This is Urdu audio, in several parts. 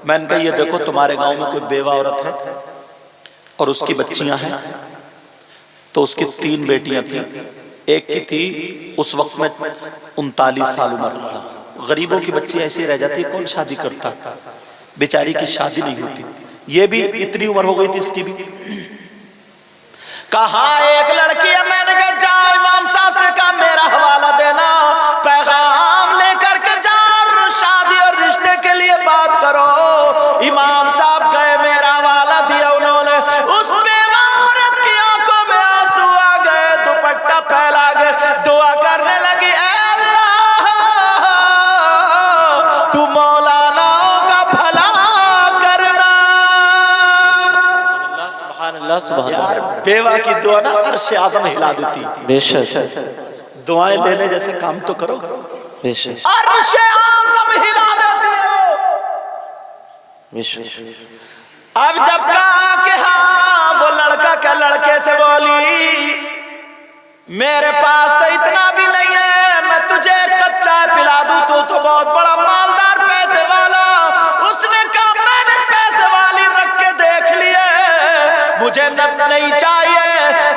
میں نے کہا یہ دیکھو تمہارے گاؤں میں کوئی بیوہ عورت ہے اور اس کی بچیاں ہیں؟ تو اس کی 3 بیٹیاں تھیں، ایک کی تھی اس وقت میں 39 سال عمر، غریبوں کی بچی ایسی رہ جاتی ہے، کون شادی کرتا، بیچاری کی شادی نہیں ہوتی، یہ بھی اتنی عمر ہو گئی تھی اس کی بھی۔ کہا ایک لڑکی ہے، میں نے کہا جاؤ امام صاحب سے کہا میرا حوالہ دینا، پیغام لے کر کے جاؤ، شادی اور رشتے کے لیے بات کرو۔ امام صاحب گئے، میرا حوالہ دیا انہوں نے، اس بیوہ عورت کی آنکھوں میں آنسو آ گئے، دوپٹہ پھیلا گئے، دعا کرنے لگی، اے اللہ تو مولاناؤں کا بھلا کرنا۔ سبحان اللہ سبحان یار اللہ، بیوہ کی دعا نا عرش اعظم ہلا دیتی، بے شک دعائیں لینے جیسے کام تو کرو، بے شک عرش اعظم ہلا دیتی ہو۔ بے شک۔ اب جب کہا کہ ہاں، وہ لڑکا کیا لڑکے سے بولی میرے پاس تو اتنا بھی نہیں ہے، میں تجھے ایک کپ چائے پلا دوں، تو بہت بڑا مالدار پیسے والا۔ اس نے کہا میں نے پیسے والی رکھ کے دیکھ لیے، مجھے نہیں چاہیے،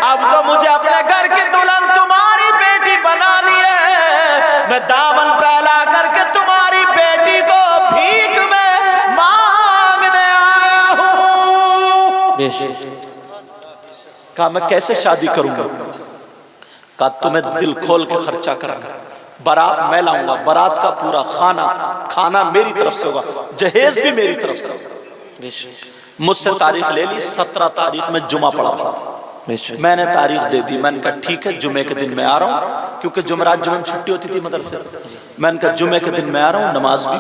اب تو مجھے اپنے گھر کی دلہن تمہاری بیٹی بنانی ہے، میں دامن پھیلا کر کے تمہاری بیٹی کو بھیک میں مانگنے آیا ہوں۔ بے شک۔ کہا میں کیسے شادی کروں گا؟ کہا تمہیں دل کھول کے خرچہ کرنا، بارات میں لاؤں گا، بارات کا پورا کھانا میری طرف سے ہوگا، جہیز بھی میری طرف سے ہوگا۔ بے شک مجھ سے تاریخ لے لی، 17 تاریخ میں جمعہ پڑا ہوا تھا، بے شک۔ میں نے تاریخ دے دی، میں نے کہا ٹھیک ہے جمعے کے دن میں آ رہا ہوں، کیونکہ جمعرات جمعہ چھٹی ہوتی تھی مدرسے سے، میں نے کہا جمعے کے دن میں آ رہا ہوں، نماز بھی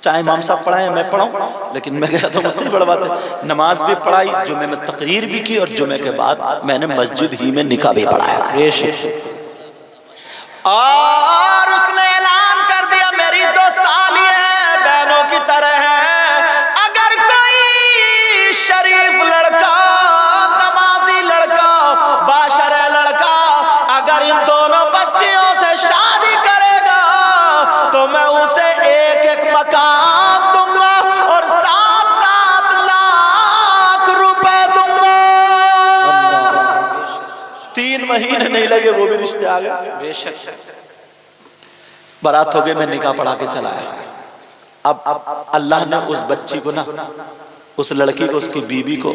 چاہے امام صاحب پڑھائیں میں پڑھاؤں، لیکن میں کہا تو مجھ سے بڑا بات ہے، نماز بھی پڑھائی، جمعے میں تقریر بھی کی، اور جمعے کے بعد میں نے مسجد ہی میں نکاح بھی پڑھایا۔ بے شک۔ اور اس نے اعلان کر دیا میری 2 سالی ہیں، بہنوں کی طرح ہیں، اگر کوئی شریف لڑکا، نمازی لڑکا، باشرع لڑکا اگر ان دونوں بچیوں سے شادی کرے گا تو میں اسے 1 مکان دوں گا اور 7 لاکھ روپے دوں گا۔ 3 مہینے نہیں لگے وہ بھی رشتے آ گئے۔ بے شک۔ بارات ہو گئے، میں نکاح پڑھا کے چلا آیا۔ اب اللہ نے اس بچی کو نا، اس لڑکی کو، اس کی بیوی کو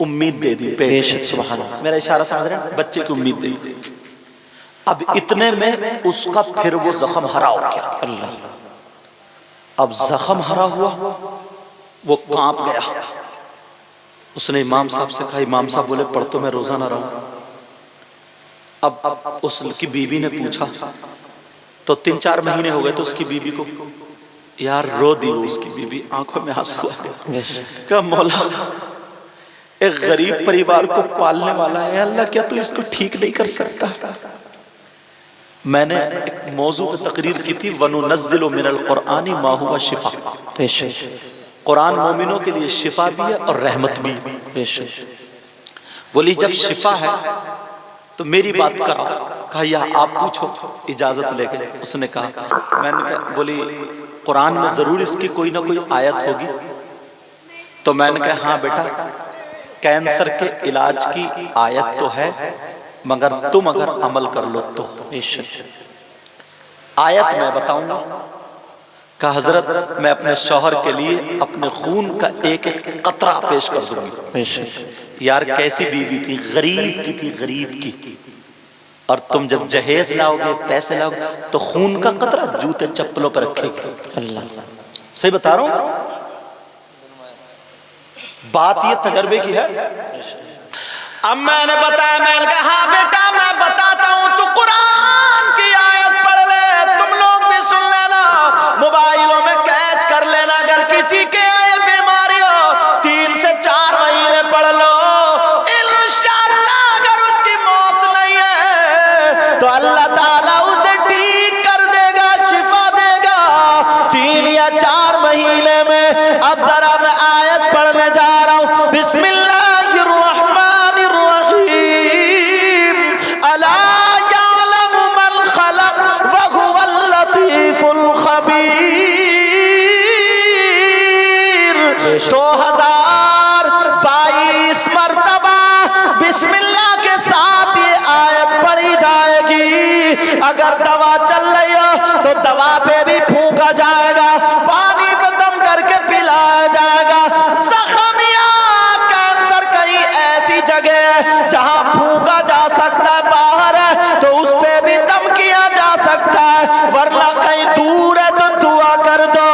امید دے دی پیٹ سے، سبحان اللہ، میرا اشارہ سمجھ رہے ہیں، بچے کی امید دے دی۔ اب اتنے میں اس کا پھر وہ زخم ہرا ہو گیا، اللہ۔ اب زخم ہرا ہوا، وہ کانپ گیا۔ اس نے امام صاحب سے کہا، امام صاحب بولے پڑھ تو میں روزہ نہ رہوں۔ اب اس کی بیوی نے پوچھا، تو 3-4 مہینے ہو گئے، تو اس کی بیوی کو یار رو دی، وہ اس کی بیوی آنکھوں میں آنسو آ گیا، بے شک۔ کہا مولا ایک غریب پریوار کو پالنے والا ہے اللہ، کیا تو اس کو ٹھیک نہیں کر سکتا؟ میں نے ایک موضوع پہ تقریر کی تھی، وَنُنَزِّلُ مِنَ الْقُرْآنِ مَا هُوَ شِفَاء، بے شک۔ قرآن مومنوں کے لیے شفا بھی ہے اور رحمت بھی۔ بے شک۔ بولی جب شفا ہے تو میری بات کرو۔ کہا یا آپ پوچھو، اجازت لے گئے۔ اس نے کہا، میں نے کہا، بولی قرآن میں ضرور اس کی کوئی نہ کوئی آیت ہوگی؟ تو میں نے کہا ہاں بیٹا، کینسر کے علاج کی آیت تو ہے، مگر تم اگر عمل کر لو تو۔ بے شک۔ آیت میں بتاؤں گا۔ کہا حضرت میں اپنے شوہر کے لیے اپنے خون کا 1 قطرہ پیش کر دوں گی۔ بے شک۔ یار کیسی بیوی تھی، غریب کی تھی، غریب کی، اور تم جب جہیز لاؤ گے، پیسے لاؤ گے، تو خون کا قطرہ جوتے چپلوں پر رکھے گی۔ اللہ۔ صحیح بتا رہا ہوں، بات یہ تجربے کی ہے۔ اب میں نے بتایا، میں نے کہا ہاں بیٹا میں بتاتا ہوں، تو قرآن کی آیت پڑھ لے، تم لوگ بھی سن لینا، موبائلوں میں کیچ کر لینا، اگر کسی کے آئے بیماری ہو 3 سے 4 مہینے پڑھ لو، انشاءاللہ اگر اس کی موت نہیں ہے تو اللہ تعالیٰ اسے ٹھیک کر دے گا، شفا دے گا 3 یا 4 مہینے میں۔ اب ذرا میں آیت پڑھنے جا رہا ہوں، بسم اللہ الرحمن الرحیم، الا یعلم من خلق وهو اللطیف الخبیر، اگر دوا چل رہی ہو تو دوا پہ بھی پھونکا جائے گا، پانی پہ دم کر کے پلایا جائے گا۔ زخم یا کینسر کہیں ایسی جگہ ہے جہاں پھونکا جا سکتا ہے، باہر ہے تو اس پہ بھی دم کیا جا سکتا ہے، ورنہ کہیں دور ہے تو دعا کر دو۔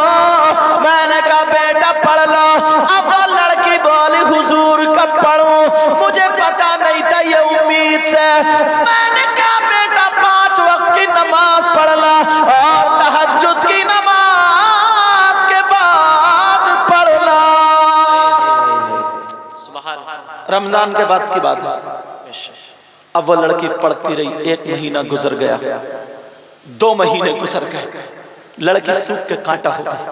میں نے کہا بیٹا پڑھ لو۔ اب وہ لڑکی بولی حضور کب پڑھوں؟ مجھے پتا نہیں تھا یہ امید سے۔ میں نے کہا بیٹا 5 وقت کی نماز پڑھنا اور تہجد کی نماز کے بعد پڑھنا۔ رمضان کے بعد کی بات ہے۔ اب وہ لڑکی پڑھتی رہی، 1 مہینہ گزر گیا، 2 مہینے گزر گئے، لڑکی سوکھ کے کانٹا ہو گئی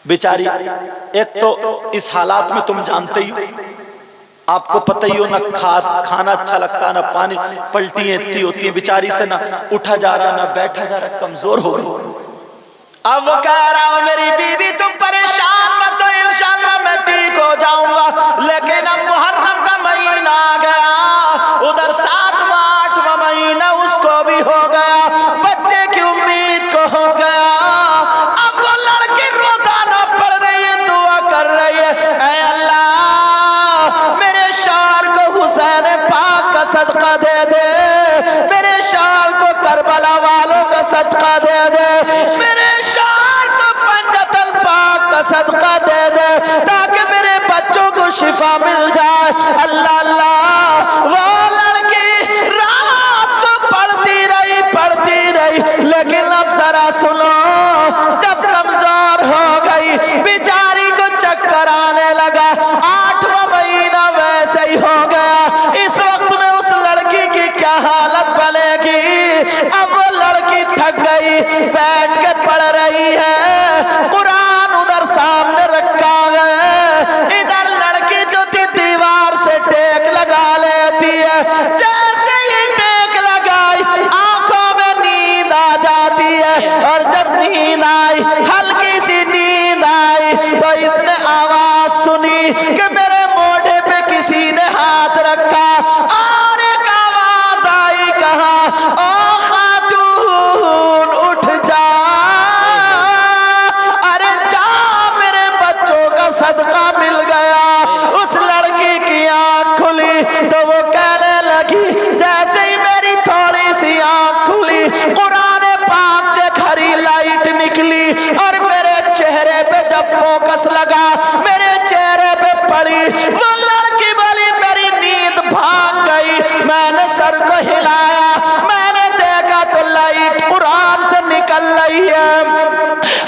بیچاری۔ ایک تو اس حالات میں تم جانتے ہی ہو، آپ کو پتہ ہی ہو، نہ کھانا اچھا لگتا نہ پانی، پلٹیاں اتنی ہوتی ہیں بیچاری سے، نہ اٹھا جا رہا نہ بیٹھا جا رہا، کمزور ہو گئی۔ اب وہ کہہ رہا ہو میری بیوی تم پریشان مت ہو، انشاءاللہ میں ٹھیک ہو جاؤں گا، لیکن اب محرم کا مہینہ آ گیا، ادھر 7واں 8واں مہینہ اس کو بھی ہو گیا، بچے کی امید کو ہو گیا۔ اب وہ لڑکی روزانہ پڑھ رہی ہے، دعا کر رہی ہے، اے اللہ میرے شوہر کو حسین پاک کا صدقہ دے دے، میرے شوہر کو کربلا والوں کا صدقہ دے دے، میرے شوہر کو پنجتل پاک کا صدقہ دے دے، تاکہ میرے بچوں کو شفا مل جائے۔ اللہ اللہ، وہ لڑکی رات کو پڑھتی رہی، لیکن اب ذرا سنو، جب کمزور ہو گئی بیچاری کو چکر آنے لگا، 8واں مہینہ ویسے ہی ہو گیا۔ اس وقت میں اس لڑکی کی کیا حالت بنے گی؟ اب وہ لڑکی تھک گئی، بیٹھ کے پڑھ رہی ہے، قرآن ادھر سامنے رکھا ہے، ادھر لڑکی جو تھی دیوار سے ٹیک لگا لیتی ہے، جیسے ہی ٹیک لگائی آنکھوں میں نیند آ جاتی ہے، اور جب نیند آئی، ہلکی سی نیند آئی، تو اس نے آواز سنی کہ میرے موڑے پہ کسی نے ہاتھ رکھا، اور ایک آواز آئی، کہا او خاتون اٹھ جا، ارے جا میرے بچوں کا صدقہ مل گیا۔ اس لڑکی کی آنکھ کھلی تو وہ کہنے لگی، جیسے ہی میری تھوڑی سی آنکھ کھلی، قرآن پاک سے گھری لائٹ نکلی، اور میرے چہرے پہ جب فوکس لگا، میرے چہرے پہ پڑی، وہ لڑکی بولی میری نیند بھاگ گئی۔ میں نے سر کو ہلایا، میں نے دیکھا تو لائٹ قرآن سے نکل رہی ہے،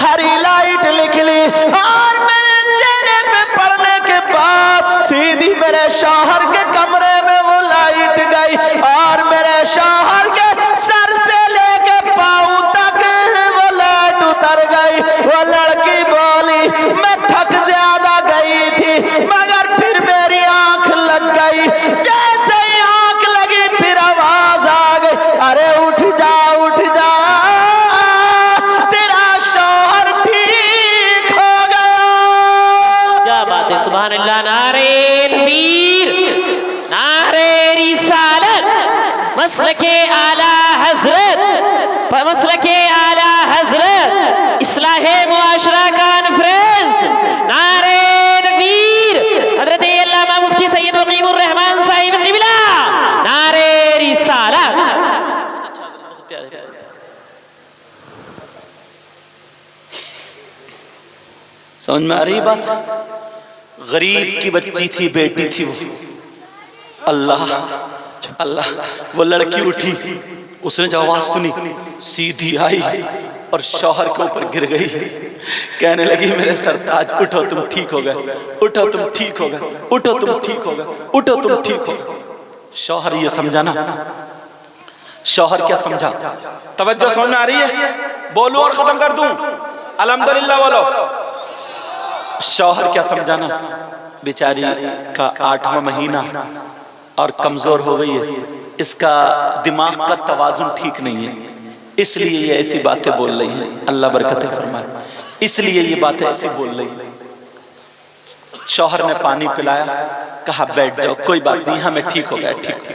ہری لائٹ نکلی، اور میرے چہرے پہ پڑنے کے بعد سیدھی میرے شوہر کے کمرے میں وہ لائٹ گئی، اور میرے شوہر کے سر سے لے کے پاؤں تک وہ لائٹ اتر گئی۔ وہ لڑکی بولی میں تھک زیادہ گئی تھی، مگر پھر میری آنکھ لگ گئی، جیسے ہی آنکھ لگی پھر آواز آ گئی، ارے اٹھ جا اٹھ جا، تیرا شوہر ٹھیک ہو گیا۔ کیا بات ہے، سبحان اللہ، نعرہ تکبیر، نعرہ رسالت، مسلک اعلی حضرت، مسلک اعلی حضرت، اصلاح معاشرہ کانفرنس، نعرہ تکبیر، حضرت علامہ مفتی سید مقیم الرحمان صاحب قبلہ، نعرہ رسالت۔ سمجھ میں آ رہی بات؟ غریب کی بچی تھی، بیٹی تھی وہ، اللہ اللہ، وہ لڑکی اٹھی، اس نے جو آواز سنی سیدھی آئی اور شوہر کے اوپر گر گئی، کہنے لگی میرے سرتاج اٹھو تم ٹھیک ہو گئے، اٹھو تم ٹھیک ہو گئے، اٹھو تم ٹھیک ہو گئے، اٹھو تم ٹھیک ہو گئے۔ شوہر یہ سمجھا نا، شوہر کیا سمجھا؟ توجہ سمجھ میں آ رہی ہے؟ بولو اور ختم کر دوں، الحمدللہ بولو۔ شوہر کیا سمجھا نا، بیچاری کا 8واں مہینہ اور کمزور ہو گئی ہے، اس کا دماغ کا توازن ٹھیک نہیں ہے، اس لیے یہ ایسی باتیں بول رہی ہیں، اللہ برکتیں فرمائے، اس لیے یہ باتیں ایسی بول رہی ہیں۔ شوہر نے پانی پلایا، کہا بیٹھ جاؤ، کوئی بات نہیں، ہمیں ٹھیک ہو گیا، ٹھیک ہو۔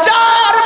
4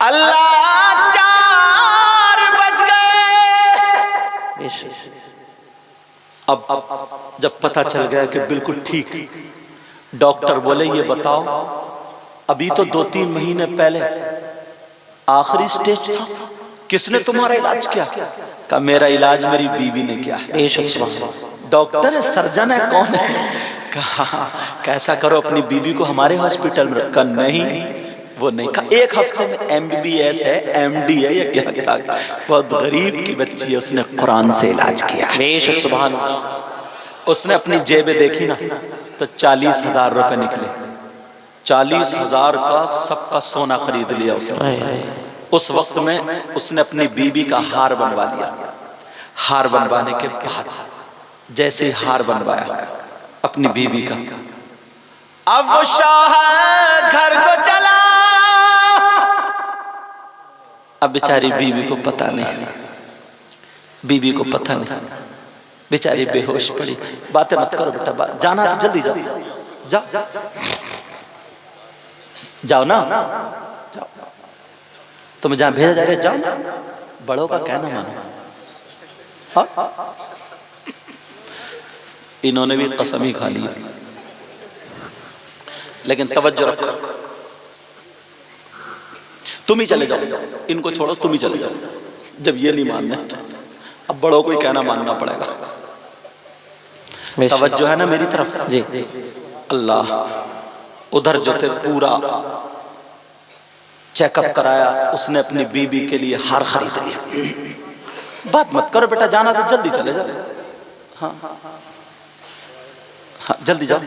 اللہ 4 بج گئے۔ اب جب پتہ چل گیا کہ بالکل ٹھیک، ڈاکٹر بولے یہ بتاؤ ابھی تو 2-3 مہینے پہلے آخری سٹیج تھا، کس نے تمہارا علاج کیا؟ کہا میرا علاج میری بیوی نے کیا ہے۔ ڈاکٹر ہے، سرجن ہے، کون ہے؟ کہا کیسا کرو اپنی بیوی کو ہمارے ہاسپٹل میں رکھا۔ نہیں وہ نہیں، کہا 1 ہفتے میں MBBS ہے، MD ہے، یا کیا کہا، بہت غریب کی بچی ہے، اس نے قرآن سے علاج کیا۔ سبحان اللہ۔ اس نے اپنی جیبیں دیکھی نا تو 40,000 روپے نکلے، 40,000 کا سب کا سونا خرید لیا اس نے۔ اس وقت میں اس نے اپنی بیوی کا ہار بنوا لیا۔ ہار بنوانے کے بعد جیسے ہی ہار بنوایا اپنی بیوی کا، اب وہ شوہر گھر کو چلا۔ اب بیچاری بیوی کو پتہ نہیں، بیوی کو پتہ نہیں، بیچاری بے ہوش پڑی۔ باتیں مت کرو بیٹا، جانا تو جلدی جاؤ، جاؤ جاؤ نا، جاؤ، تمہیں جہاں بھیجا جا رہا ہے جاؤ نا، بڑوں کا کہنا مانو۔ ہاں انہوں نے بھی قسم ہی کھا لی، لیکن توجہ رکھو، تم ہی چلے جاؤ، ان کو چھوڑو، تم ہی چلے جاؤ۔ جب یہ نہیں ماننے اب بڑوں کو ہی کہنا ماننا پڑے گا۔ توجہ ہے نا میری طرف؟ جی اللہ ادھر جو تھے پورا چیک اپ کرایا، اس نے اپنی بیوی کے لیے ہار خرید لیا۔ بات مت کرو بیٹا، جانا تو جلدی چلے جاؤ، ہاں جلدی جاؤ۔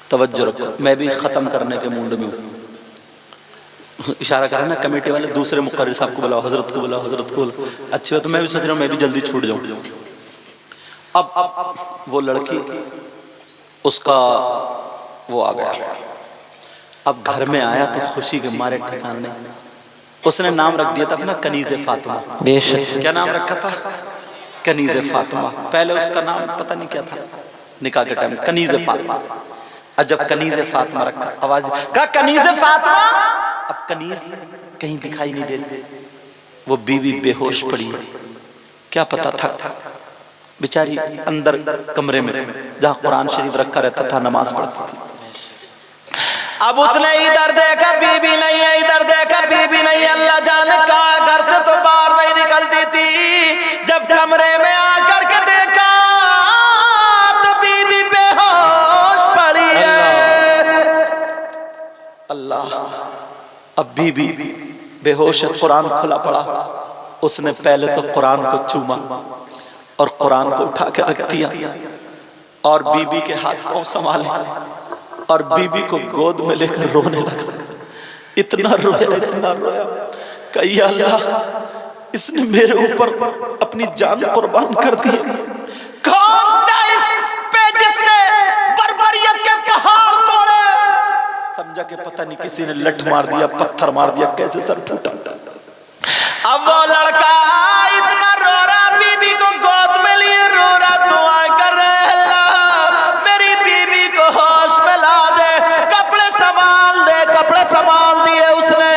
توجہ رکھو، میں بھی ختم کرنے کے موڈ میں ہوں۔ اشارہ کر رہے ہیں نا کمیٹی والے، دوسرے مقرر صاحب کو بلاؤ، حضرت کو بلاؤ، حضرت کو بلاؤ۔ اچھی بات، میں بھی سوچ رہا ہوں میں بھی جلدی چھوٹ جاؤں۔ اب وہ لڑکی، اس کا وہ آ گیا، اب گھر میں آیا تو خوشی کے مارے ٹھکان نہیں۔ اس نے نام رکھ دیا تھا اپنا کنیز فاطمہ۔ کیا نام رکھا تھا؟ کنیز فاطمہ۔ پہلے اس کا نام پتہ نہیں کیا تھا، نکاح کے ٹائم کنیز فاطمہ۔ اب جب کنیز فاطمہ رکھا، آواز کہا کنیز فاطمہ، اب کنیز کہیں دکھائی نہیں دیتی۔ وہ بیوی بے ہوش پڑی، کیا پتا تھا بیچاری اندر کمرے میں جہاں قرآن شریف رکھا رہتا تھا نماز پڑھتی تھی۔ اب اس نے ادھر دیکھا بیوی نہیں ہے، ادھر دیکھا بیوی نہیں ہے، اللہ جانے کہاں، گھر سے تو باہر نہیں نکلتی تھی۔ جب کمرے میں آ کر کے دیکھا تو بیوی بے ہوش پڑی ہے۔ اللہ، اب بیوی بے ہوش ہے، قرآن کھلا پڑا۔ اس نے پہلے تو قرآن کو چوما اور قرآن کو اٹھا کے رکھ دیا اور بیوی کے ہاتھ پاؤں سنبھالے اور بیوی کو گود میں لے کر رونے لگا۔ اتنا رویا، اتنا رویا کہ یا اللہ، اس نے میرے اوپر اپنی جان قربان کر دی۔ کون تھا اس پہ جس نے بربریت کے پہاڑ توڑے؟ سمجھا کہ پتہ نہیں کسی نے لٹ مار دیا، پتھر مار دیا، کیسے سر پھوٹا۔ اب وہ لڑکا اتنا رو رہا، بیوی کو گود میں لیے رو رہا، دعائیں کر رہے، اللہ میری بیوی کو ہوش میں لا دے، کپڑے سنبھال دے۔ کپڑے سنبھال دیے اس نے،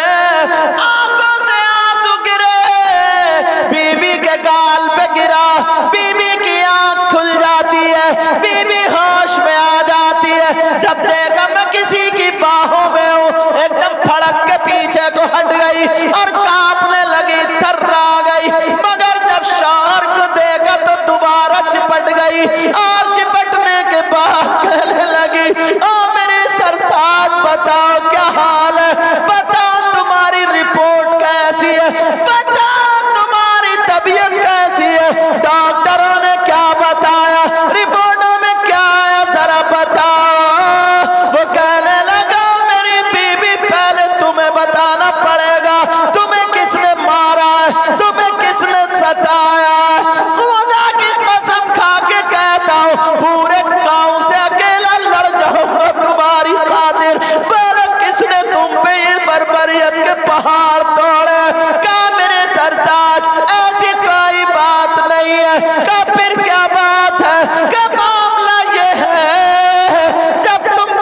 آنکھوں سے آنسو گرے، بیوی کے گال پہ گرا، بیوی کی آنکھ کھل جاتی ہے، بیوی ہوش میں آ جاتی ہے۔ جب دیکھا میں کسی کی باہوں میں ہوں، ایک دم پھڑک کے پیچھے کو ہٹ گئی اور کانپنے لگی، تھر آ گئی۔ مگر جب شوہر کو دیکھا تو دوبارہ چپٹ گئی اور چپٹنے کے بعد کہنے لگی، او میرے سرتاج بتاؤ کیا حال ہے، بتاؤ تمہاری رپورٹ کیسی ہے، بتاؤ تمہاری طبیعت کیسی ہے، ڈاکٹروں نے کیا بتایا، رپورٹوں میں کیا آیا، ذرا بتاؤ۔ وہ کہنے لگا میری بیوی پہلے تمہیں بتانا پڑے گا، تمہیں کس نے مارا ہے، تمہیں کس نے ستایا ہے۔ خدا کی قسم کھا کے کہتا ہوں پورے گاؤں سے اکیلا لڑ جاؤں گا تمہاری خاطر، پہلے کس نے تم پہ یہ بربریت کے پہاڑ توڑے۔ کہا میرے سرتاج ایسی کوئی بات نہیں ہے۔ کہا پھر کیا بات ہے؟ کہ معاملہ یہ ہے جب تم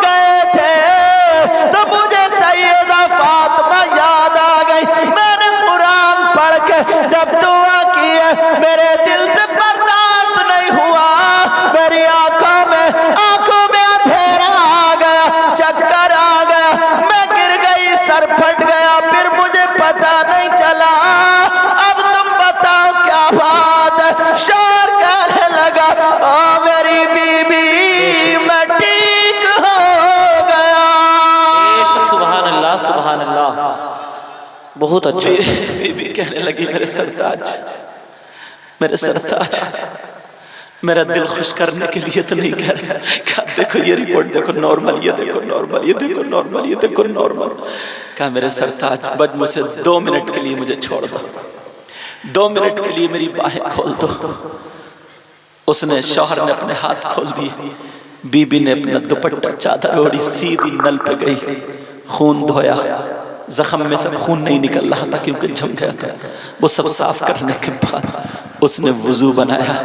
بہت اچھا. بیوی کہنے لگی میرے سرتاج، میرے سرتاج، میرا دل خوش کرنے کے لیے تو نہیں کہہ رہا، کہا دیکھو یہ رپورٹ دیکھو نارمل، یہ دیکھو نارمل، یہ دیکھو نارمل، یہ دیکھو نارمل. کہا میرے سرتاج بج مجھ سے 2 منٹ کے لیے مجھے چھوڑ دو، 2 منٹ کے لیے میری باہیں کھول دو. اس نے، شوہر نے اپنے ہاتھ کھول دیے، بی بی نے اپنا دوپٹہ چادر اوڑھی، سیدھی نل پہ گئی، خون دھویا. زخم میں سے خون نہیں نکل رہا تھا کیونکہ جم گیا تھا. وہ سب صاف کرنے کے بعد اس نے وضو بنایا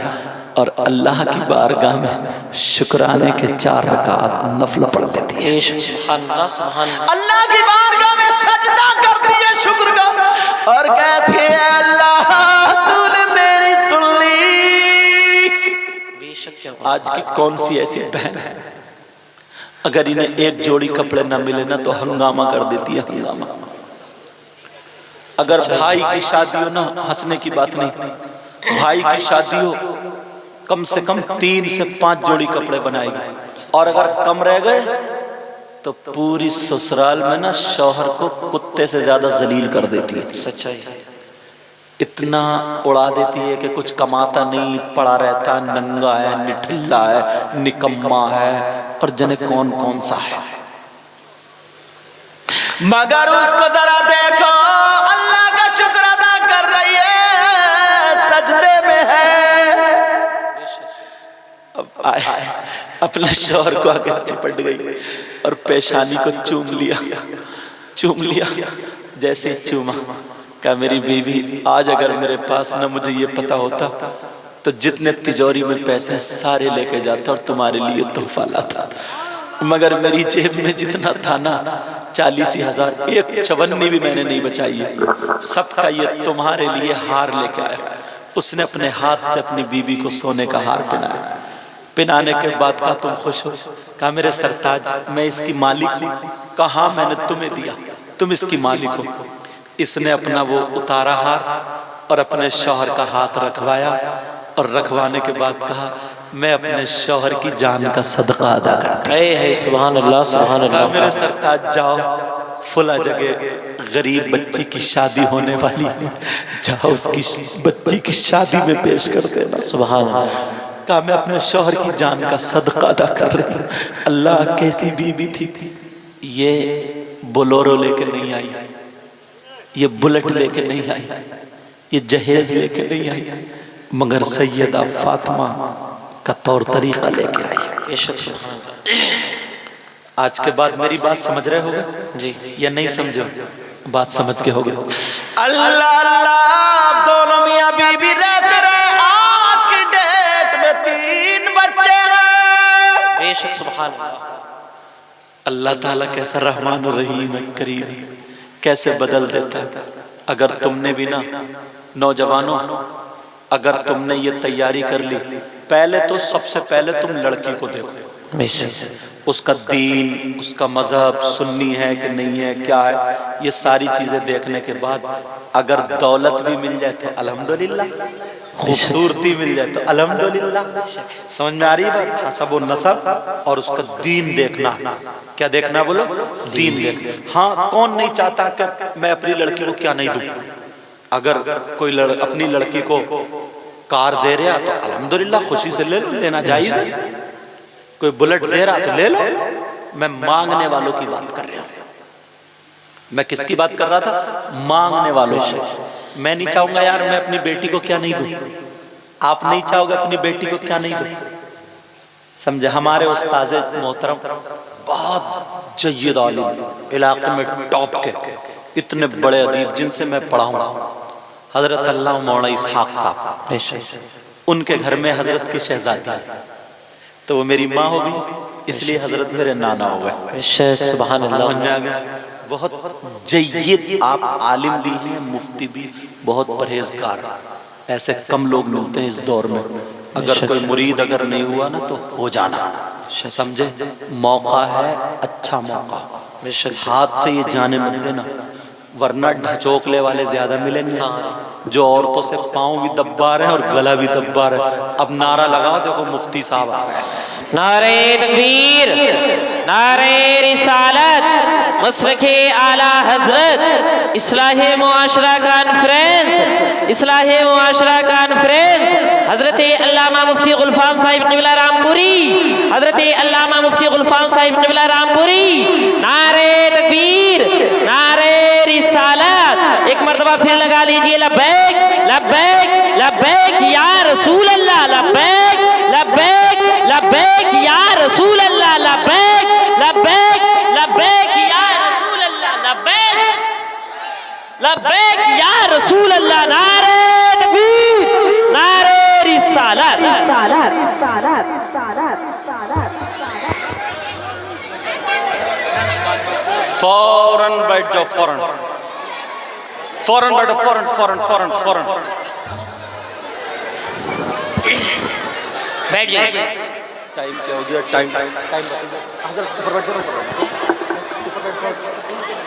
اور اللہ کی بارگاہ میں شکرانے کے 4 رکعت نفل پڑھ لیتی ہے. سبحان اللہ سبحان اللہ. اللہ کی بارگاہ میں سجدہ کرتی ہے شکر کا، اور کہتی ہے اللہ تو نے میری سن لی. بے شک. آج کی کون سی ایسی بہن ہے اگر انہیں ایک جوڑی کپڑے نہ ملے نا تو ہنگامہ کر دیتی ہے، ہنگامہ. اگر بھائی کی شادی ہو نا، ہنسنے کی بات نہیں، بھائی کی شادی ہو کم سے کم 3 سے 5 جوڑی کپڑے بنائے گی، اور اگر کم رہ گئے تو پوری سسرال میں نا شوہر کو کتے سے زیادہ ذلیل کر دیتی ہے. سچائی. اتنا اڑا دیتی ہے کہ کچھ کماتا نہیں، پڑا رہتا، ننگا ہے، نٹھلا ہے، نکما ہے، اور جنے کون کون سا ہے. مگر اس کو ذرا دیکھو، اللہ کا شکر ادا کر رہی ہے، سجدے میں ہے. اب آئے اپنے شوہر کو آگے چپٹ گئی اور پیشانی کو چوم لیا. جیسے ہی چوما، کہا میری بیوی آج اگر میرے پاس نہ مجھے یہ پتا ہوتا تو جتنے تجوری میں پیسے سارے لے کے جاتا اور تمہارے لیے تحفہ لاتا، مگر میری جیب میں جتنا تھا نا 40,000، ایک چونی بھی میں نے نہیں بچائی ہے، سب کا یہ تمہارے لیے ہار لے کے آیا. اس نے اپنے ہاتھ سے اپنی بیوی کو سونے کا ہار پہنایا. پہنانے کے بعد کہا تم خوش ہو؟ کہا میرے سرتاج میں اس کی مالک ہوں. کہا میں نے تمہیں دیا، تم اس کی مالک ہو. اس نے اپنا وہ اتارا ہار اور اپنے شوہر کا ہاتھ رکھوایا، اور رکھوانے کے بعد کہا میں اپنے شوہر کی جان کا صدقہ ادا کرتی ہوں. اے سبحان اللہ سبحان کہا اللہ. میرے سرتاج جاؤ، فلاں جگہ غریب بچی کی شادی ہونے والی ہے، جاؤ اس کی بچی کی شادی میں پیش کر دینا. سبحان اللہ. کہا میں اپنے شوہر کی جان کا صدقہ ادا کر رہی ہوں. اللہ کیسی بیوی تھی، یہ بولورو لے کے نہیں آئی، یہ بلٹ لے کے نہیں آئی، یہ جہیز لے کے نہیں آئی، مگر سیدہ فاطمہ کا طور طریقہ لے کے آئی. بے شک. سبحان اللہ. آج کے بعد میری بات سمجھ رہے ہوگے جی یا نہیں سمجھو؟ بات سمجھ کے ہوگے. اللہ اللہ دونوں میاں بیوی رہتے رہے، آج کی ڈیٹ میں 3 بچے ہیں. بے شک. سبحان اللہ. اللہ تعالیٰ کیسا رحمان الرحیم ہے، کریم، کیسے بدل دیتا ہے. اگر تم نے بھی نا نوجوانوں، اگر تم نے یہ تیاری کر لی، پہلے تو سب سے پہلے تم لڑکی کو دیکھو، بے شک. اس کا دین، اس کا مذہب سنی ہے کہ نہیں ہے، کیا ہے، یہ ساری چیزیں دیکھنے کے بعد اگر دولت بھی مل جائے تو الحمدللہ، خوبصورتی مل جائے تو الحمدللہ. سمجھ میں آ رہی بات؟ حسب و نسب اور اس کا دین دیکھنا. کیا دیکھنا بولو؟ دین دیکھنا. ہاں کون نہیں چاہتا کہ میں اپنی لڑکی کو کیا نہیں دوں. اگر کوئی اپنی لڑکی کو کار دے رہا تو الحمدللہ خوشی سے لے لو، لینا جائز ہے. کوئی بلٹ دے رہا تو لے لو. میں مانگنے والوں کی بات کر رہا ہوں. میں کس کی بات کر رہا تھا؟ مانگنے والوں سے. میں نہیں چاہوں گا یار میں اپنی بیٹی کو کیا نہیں دوں، آپ نہیں چاہو گے اپنی بیٹی کو کیا نہیں دوں. سمجھے؟ ہمارے استاذ محترم بہت جید عالم، علاقے میں ٹاپ کے اتنے بڑے ادیب جن سے میں پڑھا ہوں، حضرت اللہ مولانا اسحاق صاحب، ان کے گھر میں حضرت کی شہزادی ہے تو وہ میری ماں ہو گئی، اس لیے حضرت میرے نانا ہو گئے. سبحان اللہ. بہت جید آپ عالم بھی ہیں، مفتی بھی، بہت پرہیزگار. ایسے کم لوگ ملتے ہیں اس دور میں. اگر کوئی مرید اگر نہیں ہوا نا تو ہو جانا. سمجھے؟ موقع ہے، اچھا موقع. ہاتھ سے یہ جانے مت دینا، ورنہ ڈھچوکلے والے زیادہ ملیں گے جو عورتوں سے پاؤں بھی دبا رہے ہیں اور گلا بھی دبا رہے ہیں. اب نعرہ لگاؤ، دیکھو مفتی صاحب آ رہے ہیں. نعرہ تکبیر، نعرہ رسالت، مسلک اعلیٰ حضرت، اصلاح معاشرہ کانفرنس، اصلاح معاشرہ کانفرنس، حضرت علامہ مفتی غلفام صاحب قبلہ رامپوری، حضرت علامہ مفتی غلفام صاحب قبلہ رامپوری، نعرہ تکبیر، نعرہ رسالت، ایک مرتبہ پھر لگا لیجئے لبیک لبیک لبیک یا رسول اللہ، لبیک لبیک لبیک یا رسول اللہ، لبیک لبیک لبیک یا رسول اللہ، لبیک لبیک یا رسول اللہ، نعرہ تکبیر، نعرہ رسالت۔ فوراً بیٹھ جاؤ، فوراً فوراً بیٹھو، فوراً فوراً فوراً فوراً بیٹھ جائے۔ ٹائم کیا ہو گیا؟ ٹائم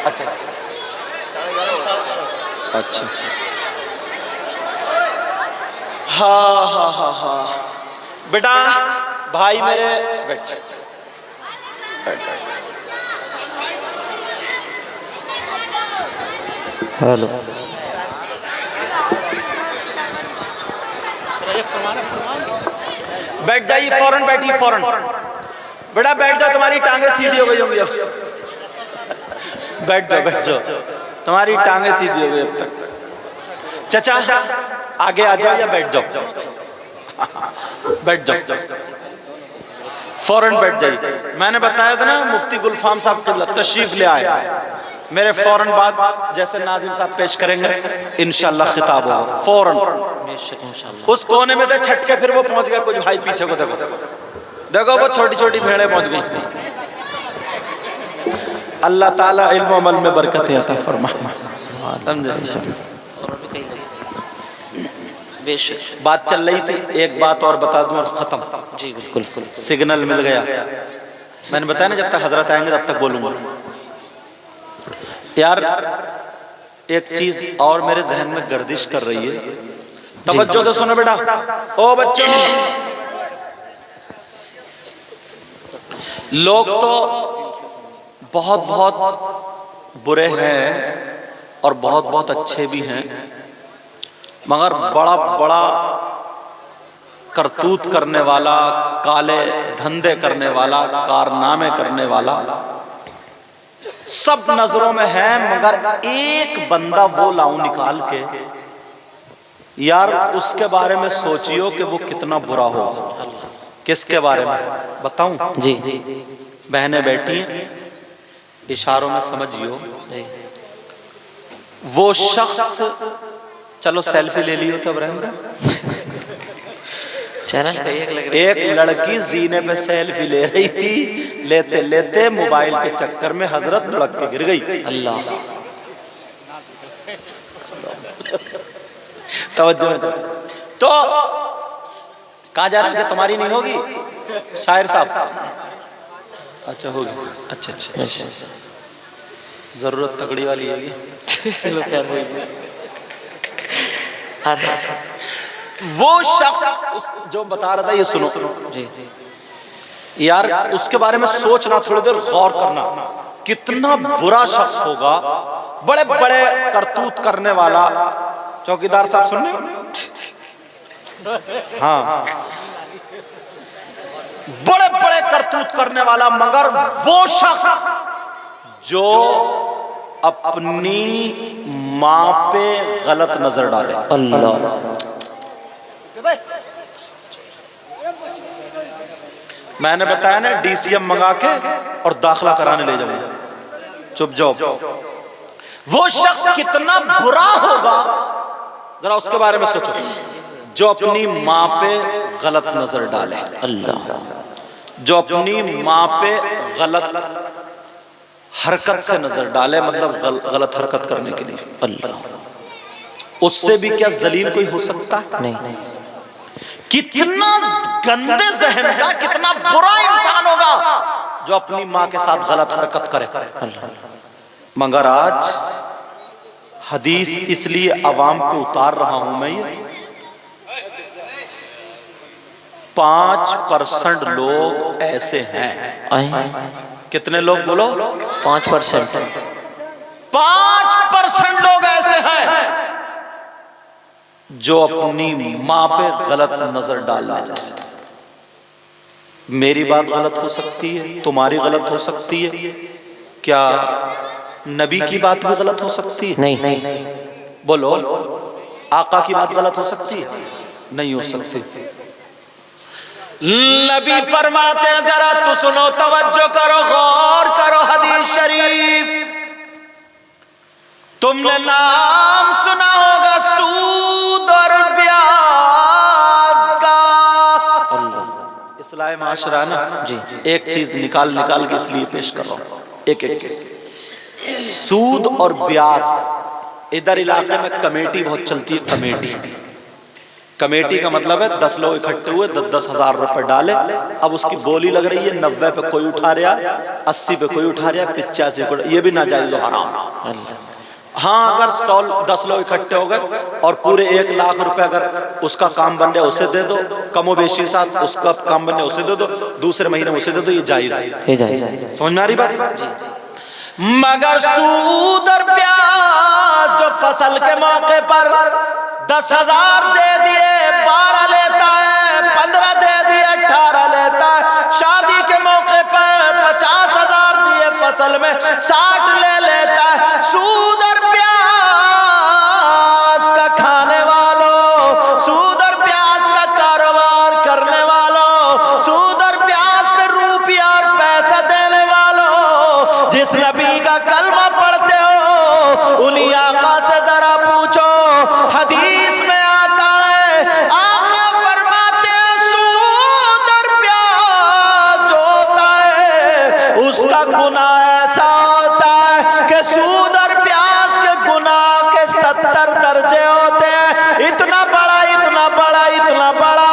اچھا اچھا، ہاں ہاں ہاں ہاں بیٹا، بھائی میرے بیٹھ ہیلو، بیٹھ جائیے، فوراً بیٹھیے، فوراً بیٹا بیٹھ جاؤ، تمہاری ٹانگیں سیدھی ہو گئی ہوں گی اب، بیٹھ جاؤ بیٹھ جاؤ، تمہاری ٹانگیں سیدھی ہو گئی اب تک۔ چچا آگے آ جاؤ یا بیٹھ جاؤ، بیٹھ جاؤ، فوراً بیٹھ جائیے۔ میں نے بتایا تھا نا مفتی غلفام صاحب قبلہ تشریف لے آئے، میرے فوراً بعد جیسے ناظم صاحب پیش کریں گے انشاءاللہ خطاب ہوگا فوراً۔ اس کونے میں سے چھٹ کے پھر وہ پہنچ گیا، کچھ بھائی پیچھے کو دیکھو دیکھو، وہ چھوٹی چھوٹی بھیڑیں پہنچ گئی۔ اللہ تعالیٰ علم و عمل میں برکتیں عطا فرمائے، سمجھے؟ بے شک، بات چل رہی تھی، ایک بات اور بتا دوں اور ختم۔ جی بالکل، سگنل مل گیا، میں نے بتایا نا جب تک حضرت آئیں گے تب تک بولوں گا۔ یار ایک چیز اور میرے ذہن میں گردش کر رہی ہے، توجہ سے سنو بیٹا، او بچوں، لوگ تو بہت بہت برے ہیں اور بہت بہت اچھے بھی ہیں، مگر بڑا بڑا کرتوت کرنے والا، کالے دھندے کرنے والا، کارنامے کرنے والا سب نظروں میں ہے، مگر ایک بندہ وہ لاؤں نکال کے، یار اس کے بارے میں سوچیو کہ وہ کتنا برا ہوگا۔ کس کے بارے میں بتاؤں؟ جی بہنیں بیٹھی ہیں، اشاروں میں سمجھیو، وہ شخص، چلو سیلفی لے لیو تب رہنگا، چینل پہ ایک لڑکی زینے پہ سیلفی لے رہی تھی، لیتے لیتے موبائل کے چکر میں حضرت لڑک کے گر گئی۔ اللہ، توجہ تو کہاں جا رہے ہیں کہ تمہاری نہیں ہوگی شاعر صاحب؟ اچھا ہوگی، اچھا اچھا، ضرورت تگڑی والی ہے یہ۔ چلو خیر ہوئی۔ وہ شخص جو بتا رہا تھا، یہ سنو جی، یار، اس کے بارے میں سوچنا، تھوڑی دیر غور کرنا، کتنا برا شخص ہوگا، بڑے بڑے کرتوت کرنے والا۔ چوکیدار صاحب سننے ہو؟ ہاں، بڑے بڑے کرتوت کرنے والا، مگر وہ شخص جو اپنی ماں پہ غلط نظر ڈالے۔ اللہ، میں نے بتایا نا ڈی سی ایم منگا کے اور داخلہ کرانے لے جاؤں، چپ جاؤ۔ وہ شخص کتنا برا ہوگا، ذرا اس کے بارے میں سوچو، جو اپنی ماں پہ غلط نظر ڈالے، اللہ، جو اپنی ماں پہ غلط حرکت سے نظر ڈالے، مطلب غلط حرکت کرنے کے لیے۔ اللہ، اس سے بھی کیا ذلیل کوئی ہو سکتا ہے؟ نہیں، کتنا گندے ذہن کا، کتنا برا انسان ہوگا جو اپنی ماں کے ساتھ غلط حرکت کرے۔ مگر آج حدیث اس لیے عوام پہ اتار رہا ہوں میں، 5% لوگ ایسے ہیں. کتنے لوگ بولو؟ 5%. 5% لوگ ایسے ہیں جو اپنی ماں پہ غلط نظر ڈالنا چاہتے ہیں. میری بات غلط ہو سکتی ہے، تمہاری غلط ہو سکتی ہے، کیا نبی کی بات بھی غلط ہو سکتی ہے؟ نہیں. بولو، آقا کی بات غلط ہو سکتی ہے؟ نہیں ہو سکتی. نبی فرماتے ہیں ذرا تو سنو، توجہ کرو، غور کرو حدیث شریف. تم نے نام سنا ہوگا سود اور بیاج کا. اصلاح معاشرہ نا جی. ایک چیز نکال کے اس لیے پیش کر رہا ہوں. ایک چیز، سود اور بیاج. ادھر علاقے میں کمیٹی بہت چلتی ہے. کمیٹی کا مطلب ہے 10 لوگ اکٹھے ہوئے، 10,000 روپے ڈالے. اب اس کی بولی لگ رہی ہے 90 پہ کوئی اٹھا رہا، 80 پہ کوئی اٹھا رہا، 85 پہ. یہ بھی ناجائز و حرام. ہاں اگر 10 لوگ اکٹھے ہو گئے اور پورے 1 لاکھ روپے اگر اس کا کام بن رہا ہے اسے دے دو، کم و بیشی ساتھ اس کا کام بن رہا ہے اسے دے دو، دوسرے مہینے اسے دے دو، یہ جائز ہے. سمجھ میں آ رہی بات؟ مگر سود اور بیاج جو فصل کے موقع پر 10,000 دے دیے 12 لیتا ہے، 15 دے دیے 18 لیتا ہے، شادی کے موقع پر 50,000 دیے فصل میں 60 لے لیتا ہے. سود اور پیاز کا کھانے والوں، سود اور پیاز کا کاروبار کرنے والوں، سود اور پیاز پہ روپیہ اور پیسہ دینے والوں، جس نبی کا کلمہ پڑھتے ہو انہی آقا سے ذرا پوچھو. حدیث میں آتا ہے آقا فرماتے ہیں سود اور پیاز جو ہوتا ہے اس کا گناہ ایسا ہوتا ہے کہ سود اور پیاز کے گناہ کے 70 درجے ہوتے ہیں. اتنا بڑا، اتنا بڑا، اتنا بڑا.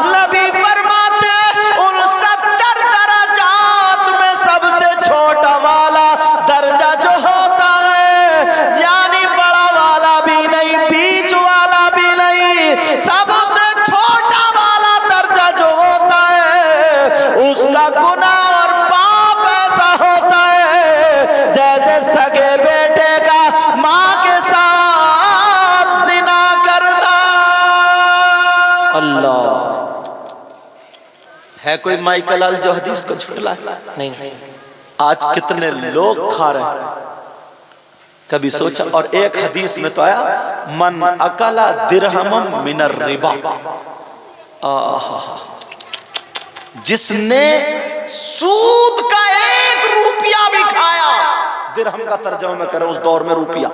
نبی فرماتے ہیں ان 70 درجات میں سب سے چھوٹا والا درجہ جو ہوتا ہے، یعنی بڑا والا بھی نہیں، بیچ والا بھی نہیں، سب سے چھوٹا والا درجہ جو ہوتا ہے اس کا گناہ اور پاپ ایسا ہوتا ہے جیسے سگے بیٹے کا ماں کے ساتھ زنا کرنا. اللہ. ہے کوئی مائیکل آل جو حدیث کو جھٹلا ہے؟ نہیں. آج کتنے لوگ کھا رہے ہیں، کبھی سوچا؟ اور ایک حدیث میں تو آیا من اکلا درہم من الربا، جس نے سود کا 1 روپیہ بھی کھایا. درہم کا ترجمہ میں کریں اس دور میں روپیہ،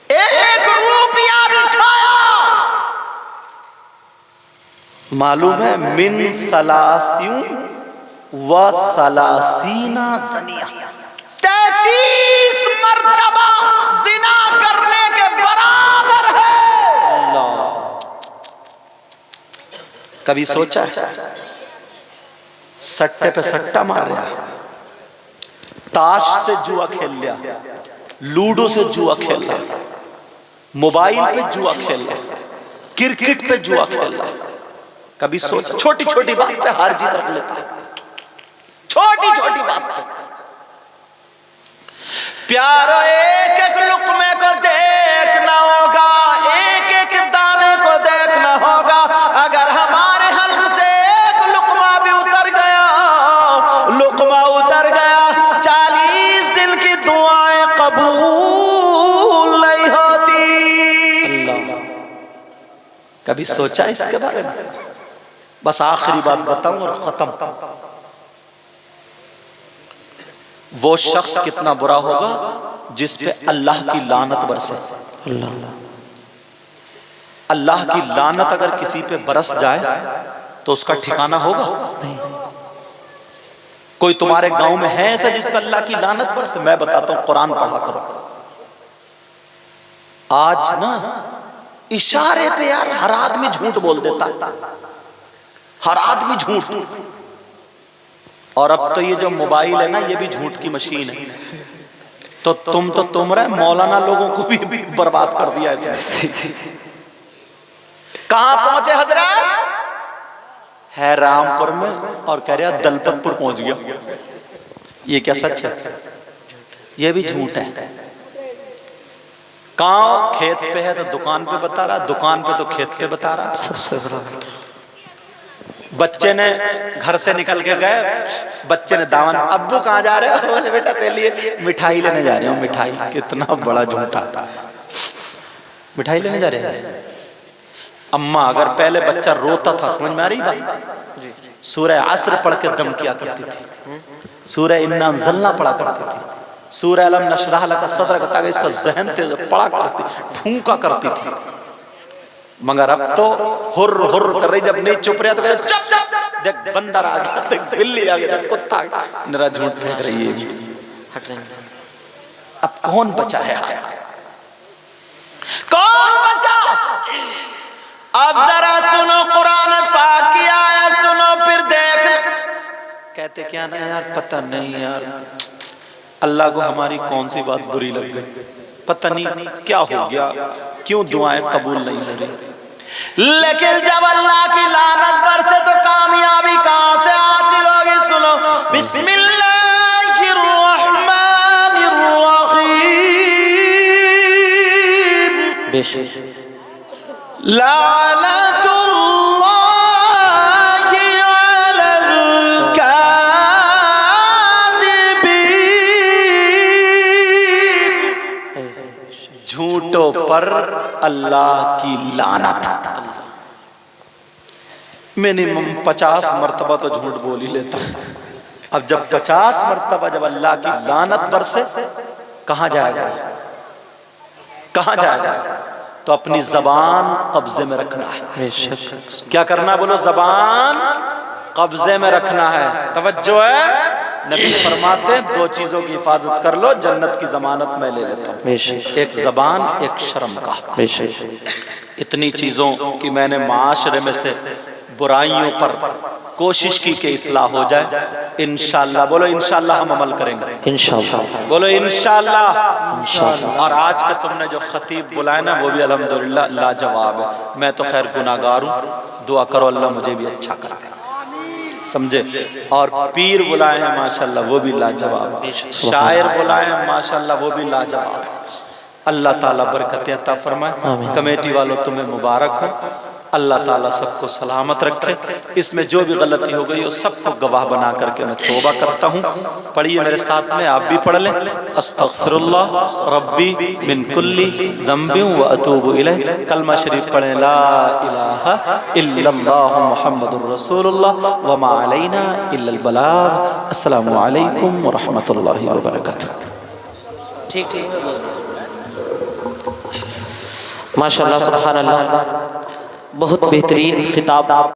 1 روپیہ بھی کھایا. معلوم ہے من سلاسیوں و سلاسینہ زنیہ، 33 مرتبہ زنا کرنے کے برابر ہے. اللہ. کبھی سوچا ہے؟ سٹے پہ سٹا مار رہا، تاش سے جوا کھیل لیا، لوڈو سے جوا کھیل رہا، موبائل پہ جوا کھیل رہا، کرکٹ پہ جوا کھیل رہا. کبھی سوچا؟ چھوٹی چھوٹی بات پہ ہار جیت رکھ لیتا ہے، چھوٹی چھوٹی بات پہ. پیارو ایک ایک لقمے کو دیکھنا ہوگا، ایک ایک دانے کو دیکھنا ہوگا. اگر ہمارے حلق سے ایک لقمہ بھی اتر گیا 40 دن کی دعائیں قبول نہیں ہوتی. کبھی سوچا اس کے بارے میں؟ بس آخری بات بتاؤں اور ختم. وہ شخص کتنا برا ہوگا جس پہ اللہ کی لعنت برسے. اللہ کی لعنت اگر کسی پہ برس جائے تو اس کا ٹھکانہ ہوگا؟ کوئی تمہارے گاؤں میں ہے ایسا جس پہ اللہ کی لعنت برسے؟ میں بتاتا ہوں، قرآن پڑھا کرو. آج نا اشارے پہ یار ہر آدمی جھوٹ بول دیتا، ہر آدمی جھوٹ. اور اب تو یہ جو موبائل ہے نا یہ بھی جھوٹ کی مشین ہے. تو تم رہے مولانا لوگوں کو بھی برباد کر دیا ایسے. کہاں پہنچے حضرات؟ ہے رامپور میں اور کہہ رہا دلپت پور پہنچ گیا. یہ کیا سچ ہے؟ یہ بھی جھوٹ ہے. کہاں کھیت پہ ہے تو دکان پہ بتا رہا, دکان پہ تو کھیت پہ بتا رہا. سب سے بڑا بچے نے گھر سے نکل کے گئے, بچے نے دامن, ابو کہاں جا رہے ہو؟ بیٹا تیرے لیے مٹھائی لینے جا رہے ہوں. مٹھائی, کتنا بڑا جھوٹا. مٹھائی لینے جا رہے ہیں. اماں اگر پہلے بچہ روتا تھا, سمجھ میں آ رہی بات, سورہ عصر پڑھ کے دم کیا کرتی تھی, سورہ انا انزلنا پڑھا کرتی تھی, سورہ علم نشرح لک صدرک, تاکہ اس کا ذہن تیز پڑھا کرتی, پھونکا کرتی تھی. مگر اب تو ہر ہر کر رہی, جب نہیں چپ رہا تو کہہ رہے چپ, دیکھ بندر آ گیا, دیکھ بلی آ گیا, دیکھ کتا آ گیا. نرا جھوٹ پھینک رہی ہے. اب کون بچا ہے؟ کون بچا؟ اب ذرا سنو قرآن پاک کی آیت سنو, پھر دیکھ. کہتے کیا نا یار, پتہ نہیں یار اللہ کو ہماری کون سی بات بری لگ گئی, پتہ نہیں کیا ہو گیا, کیوں دعائیں قبول نہیں ہو رہی. لیکن جب اللہ کی لعنت برسے تو کامیابی کہاں سے حاصل ہوگی؟ سنو, بسم اللہ الرحمن الرحیم. لعنت اللہ علی الکاذبین. جھوٹوں پر اللہ کی لعنت. منیمم 50 مرتبہ تو جھوٹ بول ہی لیتا ہوں. اب جب 50 مرتبہ جب اللہ کی لعنت برسے, کہاں جائے گا؟ کہاں جائے گا؟ تو اپنی زبان قبضے میں رکھنا ہے. کیا کرنا؟ بولو, زبان قبضے میں رکھنا ہے. توجہ ہے, نبی فرماتے ہیں 2 چیزوں کی حفاظت کر لو, جنت کی ضمانت میں لے لیتا ہوں. ایک زبان, ایک شرم کا. اتنی چیزوں کی میں نے معاشرے میں سے برائیوں پر کوشش کی کہ اصلاح ہو جائے. انشاءاللہ, بولو انشاءاللہ ہم عمل کریں گے. انشاءاللہ, بولو انشاءاللہ. اور آج کے تم نے جو خطیب بلائے نا, وہ بھی الحمدللہ لاجواب ہے. میں تو خیر گناہگار ہوں, دعا کرو اللہ مجھے بھی اچھا کر دے, سمجھے. اور پیر بلائے ہیں ماشاءاللہ, وہ بھی لاجواب. شاعر بلائے ہیں ماشاءاللہ, وہ بھی لاجواب. اللہ تعالیٰ برکتیں عطا فرمائے. کمیٹی والوں تمہیں مبارک ہو, اللہ تعالیٰ سب کو سلامت رکھے. اس میں جو بھی غلطی ہو گئی وہ سب کو گواہ بنا کر کے میں توبہ کرتا ہوں. پڑھیے میرے ساتھ میں, آپ بھی پڑھ لیں. استغفر اللہ ربی من کل ذنب و اتوب الیہ. کلمہ شریف پڑھیں, لا الہ الا اللہ محمد الرسول اللہ وما علینا الا البلاغ. السلام علیکم ورحمۃ اللہ وبرکاتہ. ٹھیک ٹھیک, ماشاءاللہ, سبحان اللہ, بہت بہترین خطاب.